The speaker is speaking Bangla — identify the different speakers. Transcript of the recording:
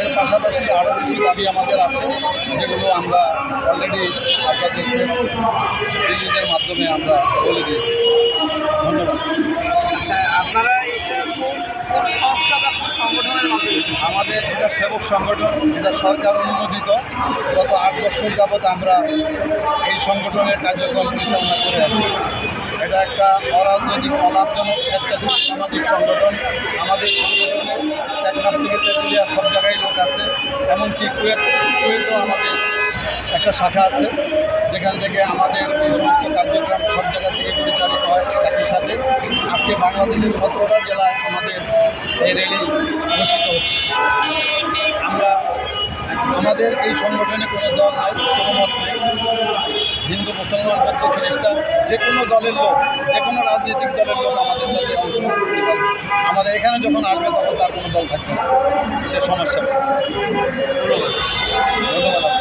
Speaker 1: এর পাশাপাশি আরও কিছু দাবি আমাদের আছে, যেগুলো আমরা অলরেডি আপনাদের প্রেস রিলিজের মাধ্যমে আমরা বলে দিয়েছি। ধন্যবাদ।
Speaker 2: আচ্ছা, আপনারা এটা কোন কোন সংস্থা বা কোন সংগঠনের মাধ্যমে?
Speaker 1: আমাদের এটা সেবক সংগঠন, এটা সরকার অনুমোদিত। গত 8 বছর যাবৎ আমরা এই সংগঠনের কার্যক্রম পরিচালনা করে আসছি। এটা একটা অরাজনৈতিক অলাভজনক স্বেচ্ছাসেবী সামাজিক সংগঠন। আমাদের সংগঠনে টেকনাফ থেকে তেঁতুলিয়া সব জায়গায় লোক আছে, এমনকি কুয়েতেও আমাদের একটা শাখা আছে, যেখান থেকে আমাদের এই সমস্ত কার্যক্রম সব জায়গা থেকে পরিচালিত হয়। একই সাথে আজকে বাংলাদেশের 17টা জেলায় আমাদের এই র্যালি অনুষ্ঠিত হচ্ছে। আমাদের এই সংগঠনে কোনো দল নাই, কোনো মত নেই। হিন্দু, মুসলমান, বৌদ্ধ, খ্রিস্টান, যে কোনো দলের লোক, যে কোনো রাজনৈতিক দলের লোক আমাদের সাথে অংশগ্রহণ করতে পারবে। আমাদের এখানে যখন আসবে তখন তার কোনো দল থাকবে না, সে সমস্যা। ধন্যবাদ।